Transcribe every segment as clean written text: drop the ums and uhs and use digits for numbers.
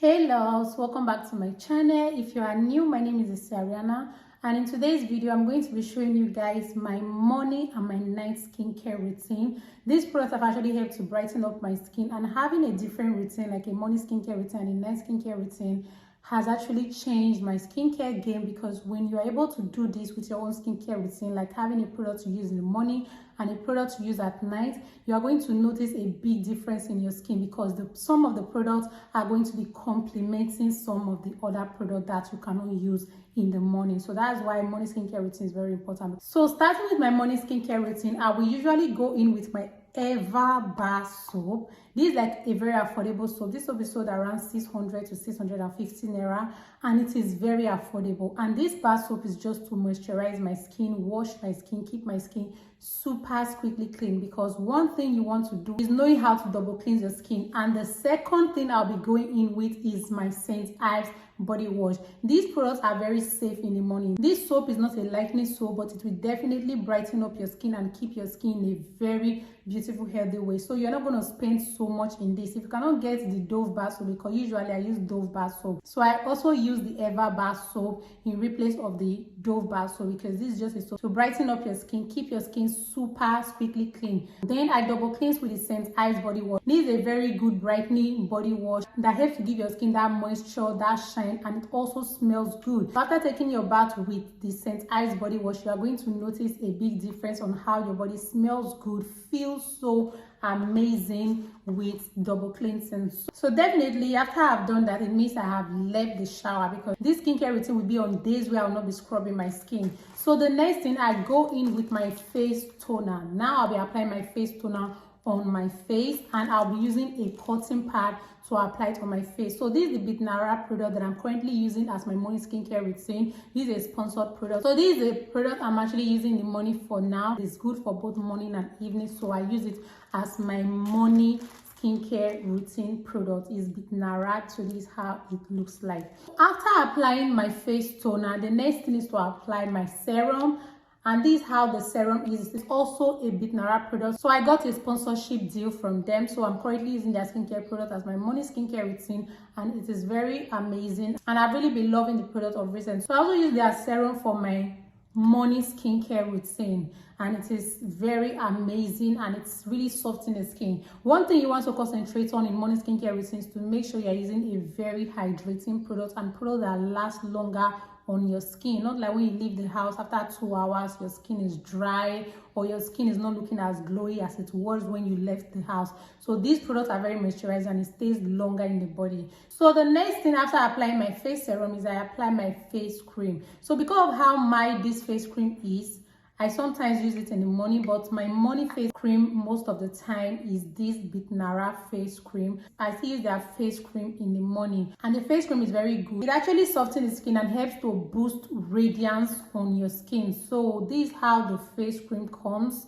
Hey loves, welcome back to my channel. If you are new, my name is Ariana, and in today's video I'm going to be showing you guys my morning and my night skincare routine. These products have actually helped to brighten up my skin, and having a different routine like a morning skincare routine and a night skincare routine has actually changed my skincare game, because when you're able to do this with your own skincare routine, like having a product to use in the morning and a product to use at night, you are going to notice a big difference in your skin, because some of the products are going to be complementing some of the other products that you cannot use in the morning. So that's why morning skincare routine is very important. So starting with my morning skincare routine, I will usually go in with my ORHER bar soap. This is like a very affordable soap. This soap is sold around 600 to 650 naira, and it is very affordable. And this bar soap is just to moisturize my skin, wash my skin, keep my skin super quickly clean, because one thing you want to do is knowing how to double cleanse your skin. And the second thing I'll be going in with is my St. Ives body wash. These products are very safe in the morning. This soap is not a lightening soap, but it will definitely brighten up your skin and keep your skin in a very beautiful, healthy way. So you're not going to spend so much in this. If you cannot get the Dove bar soap, because usually I use Dove bar soap, so I also use the ORHER bar soap in replace of the Dove bar soap, because this is just a soap to brighten up your skin, keep your skin super quickly clean. Then I double cleanse with the St. Ives body wash. This is a very good brightening body wash that helps to give your skin that moisture, that shine, and it also smells good. After taking your bath with the St. Ives body wash, you are going to notice a big difference on how your body smells good, feels so amazing with double cleansing. So definitely after I've done that, it means I have left the shower, because this skincare routine will be on days where I will not be scrubbing my skin. So the next thing, I go in with my face toner. Now I'll be applying my face toner on my face, and I'll be using a cotton pad to apply it on my face. So this is the Bitnara product that I'm currently using as my morning skincare routine. This is a sponsored product. So this is a product I'm actually using in the morning for now. It's good for both morning and evening, so I use it as my morning skincare routine product. Is Bitnara. So this is how it looks like. After applying my face toner, the next thing is to apply my serum. And this is how the serum is. It's also a Bitnara product. So I got a sponsorship deal from them. So I'm currently using their skincare product as my morning skincare routine, and it is very amazing. And I've really been loving the product of recent. So I also use their serum for my morning skincare routine, and it is very amazing, and it's really soft in the skin. One thing you want to concentrate on in morning skincare routine is to make sure you're using a very hydrating product, and product that lasts longer on your skin. Not like when you leave the house, after 2 hours your skin is dry, or your skin is not looking as glowy as it was when you left the house. So these products are very moisturizing, and it stays longer in the body. So the next thing after applying my face serum is I apply my face cream. So because of how mild this face cream is, I sometimes use it in the morning, but my morning face cream most of the time is this Bitnara face cream. I still use their face cream in the morning, and the face cream is very good. It actually softens the skin and helps to boost radiance on your skin. So this is how the face cream comes.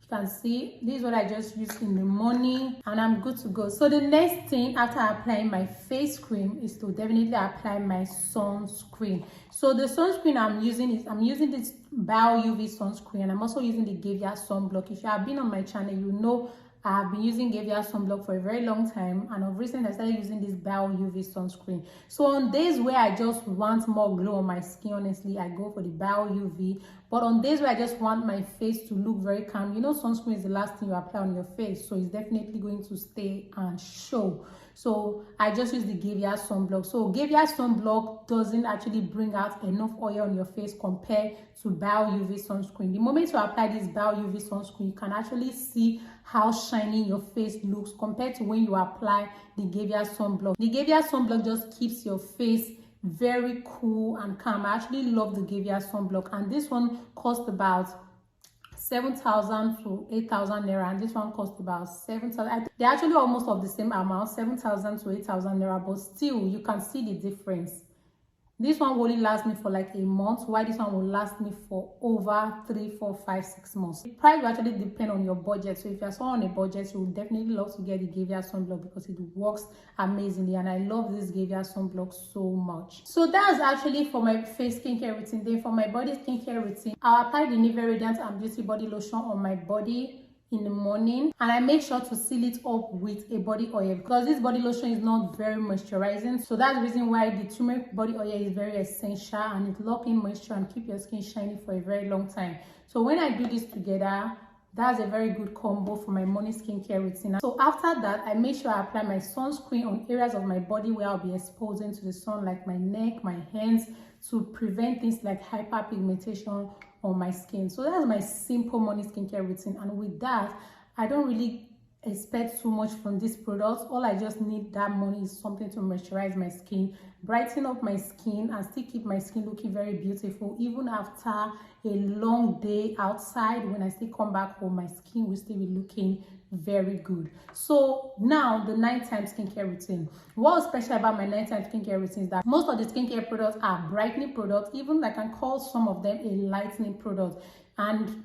You can see this is what I just used in the morning, and I'm good to go. So the next thing after applying my face cream is to definitely apply my sunscreen. So the sunscreen I'm using this Bio UV sunscreen, and I'm also using the Gavia sunblock. If you have been on my channel, you know I've been using Gavia sunblock for a very long time, and of recent I started using this Bio UV sunscreen. So on days where I just want more glow on my skin, honestly, I go for the Bio UV. But on days where I just want my face to look very calm, you know, sunscreen is the last thing you apply on your face, so it's definitely going to stay and show. So I just use the Gavia sunblock. So Gavia sunblock doesn't actually bring out enough oil on your face compared to Bio UV sunscreen. The moment you apply this Bio UV sunscreen, you can actually see how shiny your face looks compared to when you apply the Gavia sunblock. The Gavia sunblock just keeps your face very cool and calm. I actually love the Gavia sunblock, and this one cost about 7,000 to 8,000 naira, and this one cost about 7,000. They're actually almost of the same amount, 7,000 to 8,000 naira, but still you can see the difference. This one will only last me for like a month, while this one will last me for over 3, 4, 5, 6 months. The price will actually depend on your budget. So if you're someone on a budget, you will definitely love to get the Gavia sunblock, because it works amazingly, and I love this Gavia sunblock so much. So that's actually for my face skincare routine. Then for my body skincare routine, I'll apply the Nivea Radiant and Beauty body lotion on my body in the morning, and I make sure to seal it up with a body oil because this body lotion is not very moisturizing. So that's the reason why the turmeric body oil is very essential, and it locks in moisture and keep your skin shiny for a very long time. So when I do this together, that's a very good combo for my morning skincare routine. So after that, I make sure I apply my sunscreen on areas of my body where I'll be exposing to the sun, like my neck, my hands, to prevent things like hyperpigmentation on my skin. So that's my simple morning skincare routine, and with that, I don't really expect too much from these products. All I just need that morning is something to moisturize my skin, brighten up my skin, and still keep my skin looking very beautiful. Even after a long day outside, when I still come back home, my skin will still be looking very good. So now the nighttime skincare routine. What's special about my nighttime skincare routine is that most of the skincare products are brightening products. Even I can call some of them a lightening product, and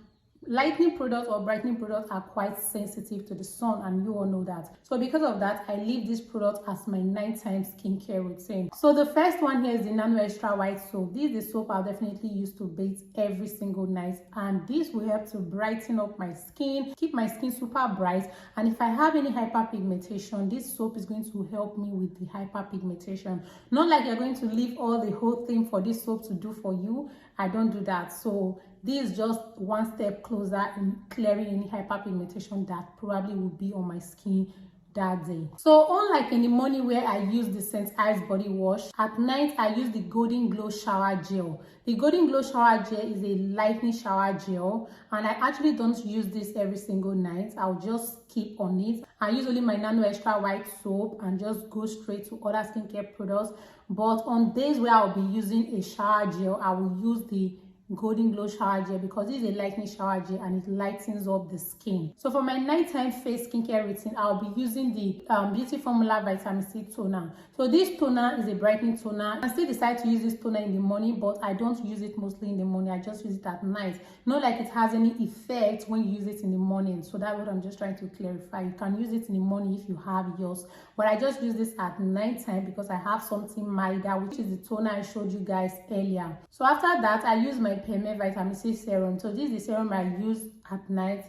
lightening products or brightening products are quite sensitive to the sun, and you all know that. So because of that, I leave this product as my nighttime skincare routine. So the first one here is the Nano Extra White Soap. This is the soap I'll definitely use to bathe every single night, and this will help to brighten up my skin, keep my skin super bright. And if I have any hyperpigmentation, this soap is going to help me with the hyperpigmentation. Not like you're going to leave all the whole thing for this soap to do for you. I don't do that. So this is just one step closer in clearing any hyperpigmentation that probably will be on my skin that day. So unlike in the morning where I use the St. Ives body wash, at night I use the Golden Glow shower gel. The Golden Glow shower gel is a lightening shower gel, and I actually don't use this every single night. I'll just keep on it. I use only my Nano Extra White Soap and just go straight to other skincare products. But on days where I'll be using a shower gel, I will use the Golden Glow shower gel because this is a lightening shower gel and it lightens up the skin. So for my nighttime face skincare routine, I'll be using the Beauty Formula Vitamin C toner. So this toner is a brightening toner. I still decide to use this toner in the morning, but I don't use it mostly in the morning. I just use it at night. Not like it has any effect when you use it in the morning. So that's what I'm just trying to clarify. You can use it in the morning if you have yours, but I just use this at nighttime because I have something milder, which is the toner I showed you guys earlier. So after that, I use my PMA Vitamin C serum. So this is the serum I use at night,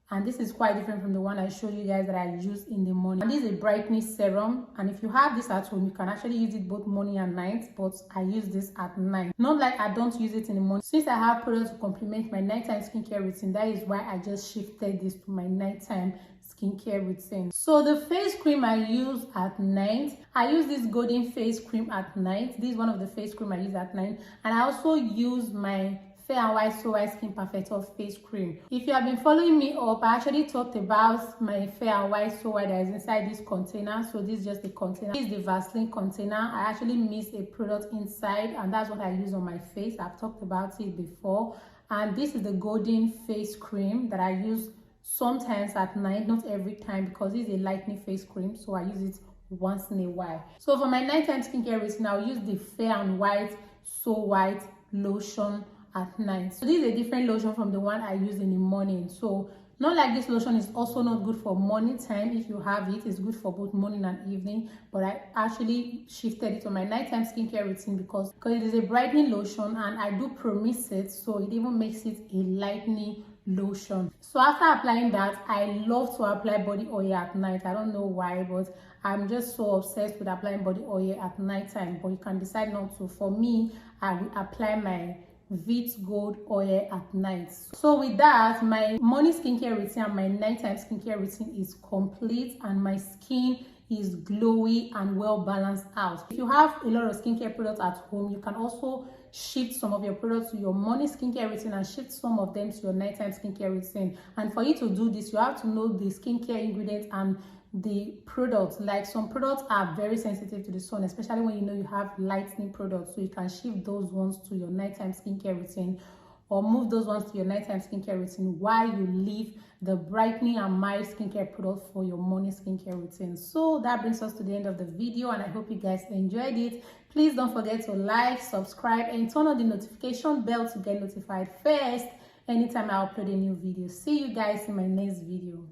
and this is quite different from the one I showed you guys that I use in the morning. And this is a brightening serum, and if you have this at home, you can actually use it both morning and night, but I use this at night. Not like I don't use it in the morning. Since I have products to complement my nighttime skincare routine, that is why I just shifted this to my nighttime skincare routine. So the face cream I use at night, I use this golden face cream at night. This is one of the face cream I use at night, and I also use my Fair and White So White Skin Perfector face cream. If you have been following me up, I actually talked about my Fair and White So White that is inside this container. So this is just the container. This is the Vaseline container. I actually mixed a product inside, and that's what I use on my face. I've talked about it before. And this is the golden face cream that I use sometimes at night, not every time, because this is a lightening face cream, so I use it once in a while. So for my nighttime skincare routine, I'll use the Fair and White So White lotion at night. So this is a different lotion from the one I use in the morning. So not like this lotion is also not good for morning time. If you have it, it's good for both morning and evening, but I actually shifted it to my nighttime skincare routine because it is a brightening lotion, and I do promise it, so it even makes it a lightening lotion. So after applying that, I love to apply body oil at night. I don't know why, but I'm just so obsessed with applying body oil at night time, but you can decide not to. For me, I will apply my Vit Gold oil at night. So with that, my morning skincare routine and my nighttime skincare routine is complete, and my skin is glowy and well balanced out. If you have a lot of skincare products at home, you can also shift some of your products to your morning skincare routine and shift some of them to your nighttime skincare routine. And for you to do this, you have to know the skincare ingredients and the products. Like some products are very sensitive to the sun, especially when you know you have lightening products, so you can shift those ones to your nighttime skincare routine, or move those ones to your nighttime skincare routine while you leave the brightening and mild skincare products for your morning skincare routine. So that brings us to the end of the video, and I hope you guys enjoyed it. Please don't forget to like, subscribe, and turn on the notification bell to get notified first anytime I upload a new video. See you guys in my next video.